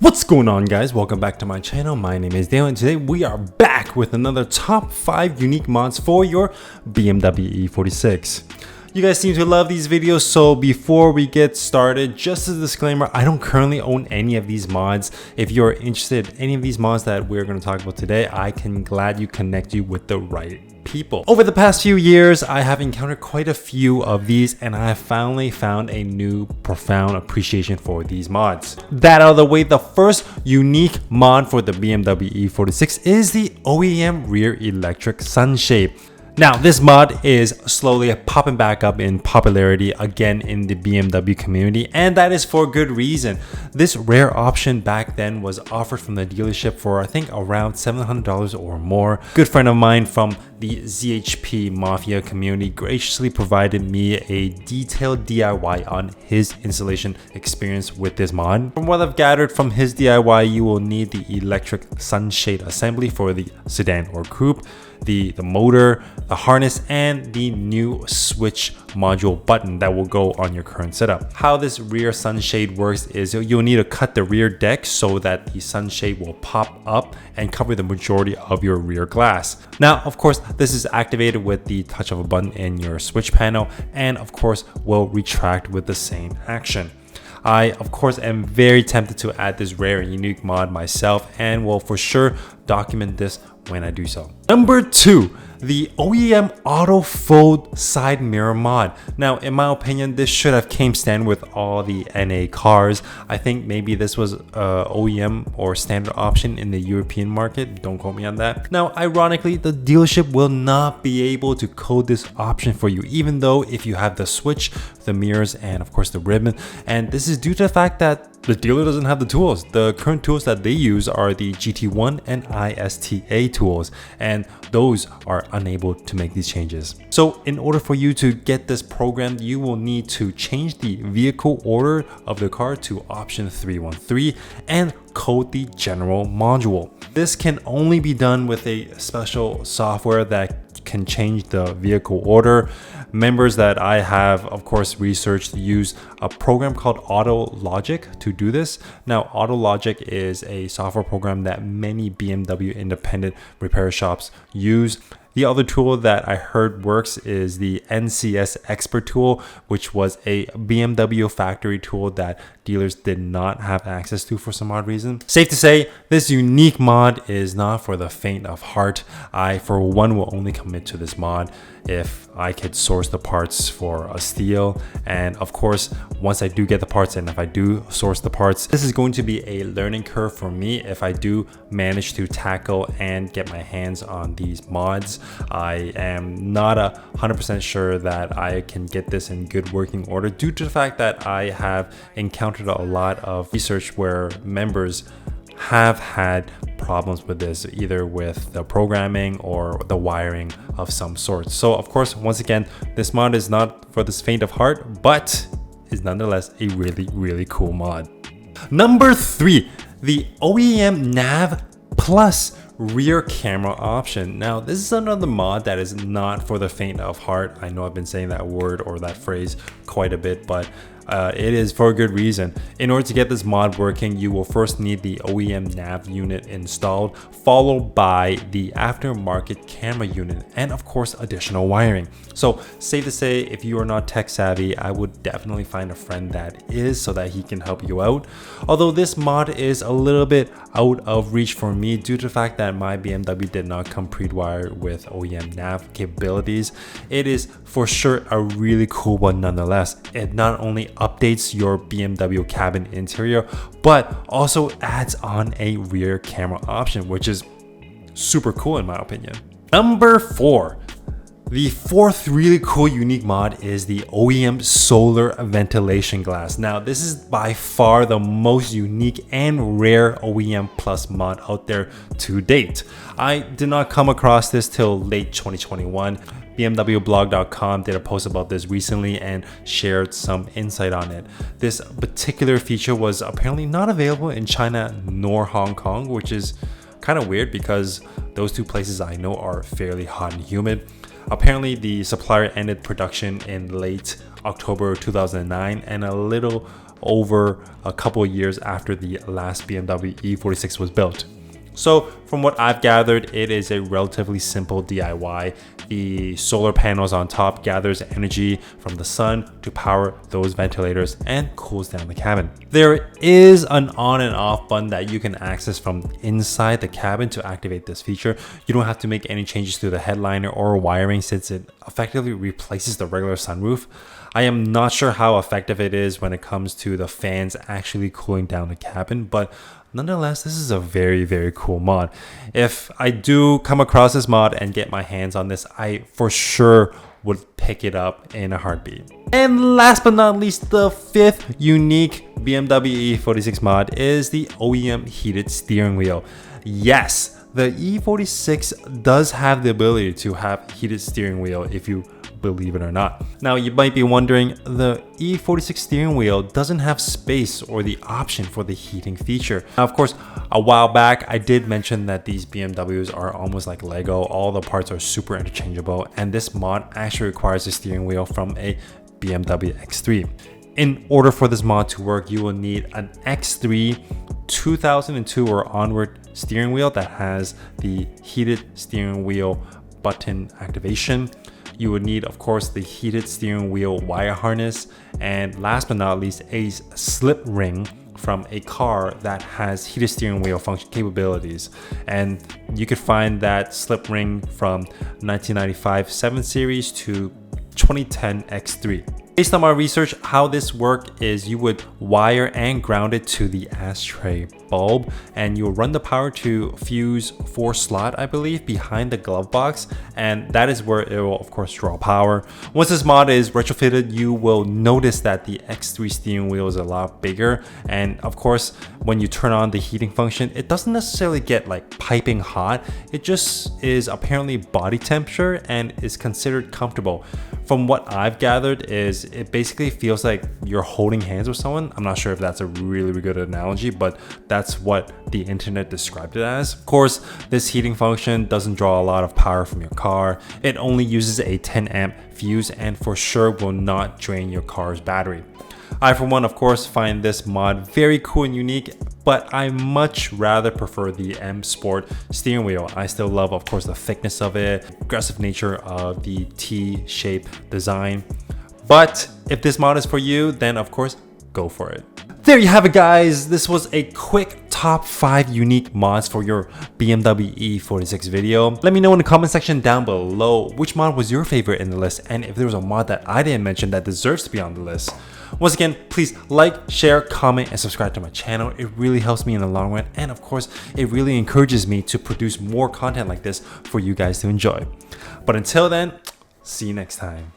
What's going on, guys? Welcome back to my channel. My name is Dale and today we are back with another top 5 unique mods for your BMW E46. You guys seem to love these videos, so before we get started, just as a disclaimer, I don't currently own any of these mods. If you're interested in any of these mods that we're going to talk about today, I can gladly connect you with the right people. Over the past few years, I have encountered quite a few of these and I have finally found a new profound appreciation for these mods. That out of the way, the first unique mod for the BMW E46 is the OEM Rear Electric Sunshade. Now, this mod is slowly popping back up in popularity again in the BMW community, and that is for good reason. This rare option back then was offered from the dealership for I think around $700 or more. A good friend of mine from the ZHP Mafia community graciously provided me a detailed DIY on his installation experience with this mod. From what I've gathered from his DIY, you will need the electric sunshade assembly for the sedan or coupe, the motor, the harness, and the new switch module button that will go on your current setup. How this rear sunshade works is you'll need to cut the rear deck so that the sunshade will pop up and cover the majority of your rear glass. Now, of course, this is activated with the touch of a button in your switch panel and of course will retract with the same action. I, of course, am very tempted to add this rare and unique mod myself and will for sure document this when I do so. Number 2, the OEM Auto Fold Side Mirror mod. Now, in my opinion, this should have came standard with all the NA cars. I think maybe this was OEM or standard option in the European market. Don't quote me on that. Now, ironically, the dealership will not be able to code this option for you, even though if you have the switch, the mirrors, and of course the ribbon. And this is due to the fact that the dealer doesn't have the tools. The current tools that they use are the GT1 and ISTA tools, and those are unable to make these changes. So in order for you to get this programmed, you will need to change the vehicle order of the car to option 313 and code the general module. This can only be done with a special software that can change the vehicle order. Members that I have, of course, researched use a program called AutoLogic to do this. Now, AutoLogic is a software program that many BMW independent repair shops use. The other tool that I heard works is the NCS Expert tool, which was a BMW factory tool that dealers did not have access to for some odd reason. Safe to say, this unique mod is not for the faint of heart. I, for one, will only commit to this mod if I could source the parts for a steal. And of course, once I do get the parts and if I do source the parts, this is going to be a learning curve for me if I do manage to tackle and get my hands on these mods. I am not 100% sure that I can get this in good working order due to the fact that I have encountered a lot of research where members have had problems with this, either with the programming or the wiring of some sort. So of course, once again, this mod is not for the faint of heart, but is nonetheless a really cool mod. Number 3, the OEM Nav Plus rear camera option. Now, this is another mod that is not for the faint of heart. I know I've been saying that word or that phrase quite a bit, but it is for a good reason. In order to get this mod working, you will first need the OEM nav unit installed, followed by the aftermarket camera unit, and of course additional wiring. So safe to say, if you are not tech savvy, I would definitely find a friend that is so that he can help you out. Although this mod is a little bit out of reach for me due to the fact that my BMW did not come pre-wired with OEM nav capabilities, it is for sure a really cool one nonetheless. It not only updates your BMW cabin interior, but also adds on a rear camera option, which is super cool in my opinion. Number 4. The fourth really cool unique mod is the OEM solar ventilation glass. Now, this is by far the most unique and rare OEM Plus mod out there to date. I did not come across this till late 2021. BMWblog.com did a post about this recently and shared some insight on it. This particular feature was apparently not available in China nor Hong Kong, which is kind of weird because those two places I know are fairly hot and humid. Apparently, the supplier ended production in late October 2009, and a little over a couple of years after the last BMW E46 was built. So from what I've gathered, it is a relatively simple DIY. The solar panels on top gathers energy from the sun to power those ventilators and cools down the cabin. There is an on and off button that you can access from inside the cabin to activate this feature. You don't have to make any changes to the headliner or wiring since it effectively replaces the regular sunroof. I am not sure how effective it is when it comes to the fans actually cooling down the cabin, but nonetheless, this is a very, very cool mod. If I do come across this mod and get my hands on this, I for sure would pick it up in a heartbeat. And last but not least, the fifth unique BMW E46 mod is the OEM heated steering wheel. Yes, the E46 does have the ability to have heated steering wheel if you believe it or not. Now you might be wondering, the E46 steering wheel doesn't have space or the option for the heating feature. Now of course, a while back I did mention that these BMWs are almost like Lego. All the parts are super interchangeable, and this mod actually requires a steering wheel from a BMW X3. In order for this mod to work, you will need an X3 2002 or onward steering wheel that has the heated steering wheel button activation. You would need, of course, the heated steering wheel wire harness, and last but not least, a slip ring from a car that has heated steering wheel function capabilities. And you could find that slip ring from 1995 7 Series to 2010 X3. Based on my research, how this worked is you would wire and ground it to the ashtray bulb, and you'll run the power to fuse 4 slot, I believe, behind the glove box, and that is where it will of course draw power. Once this mod is retrofitted, you will notice that the X3 steering wheel is a lot bigger, and of course when you turn on the heating function, it doesn't necessarily get like piping hot. It just is apparently body temperature and is considered comfortable. From what I've gathered is it basically feels like you're holding hands with someone. I'm not sure if that's a really good analogy, but that's what the internet described it as. Of course, this heating function doesn't draw a lot of power from your car. It only uses a 10 amp fuse and for sure will not drain your car's battery. I for one, of course, find this mod very cool and unique, but I much rather prefer the M Sport steering wheel. I still love, of course, the thickness of it, aggressive nature of the T-shaped design. But if this mod is for you, then of course, go for it. There you have it, guys. This was a quick top 5 unique mods for your BMW E46 video. Let me know in the comment section down below which mod was your favorite in the list, and if there was a mod that I didn't mention that deserves to be on the list. Once again, please like, share, comment, and subscribe to my channel. It really helps me in the long run, and of course, it really encourages me to produce more content like this for you guys to enjoy. But until then, see you next time.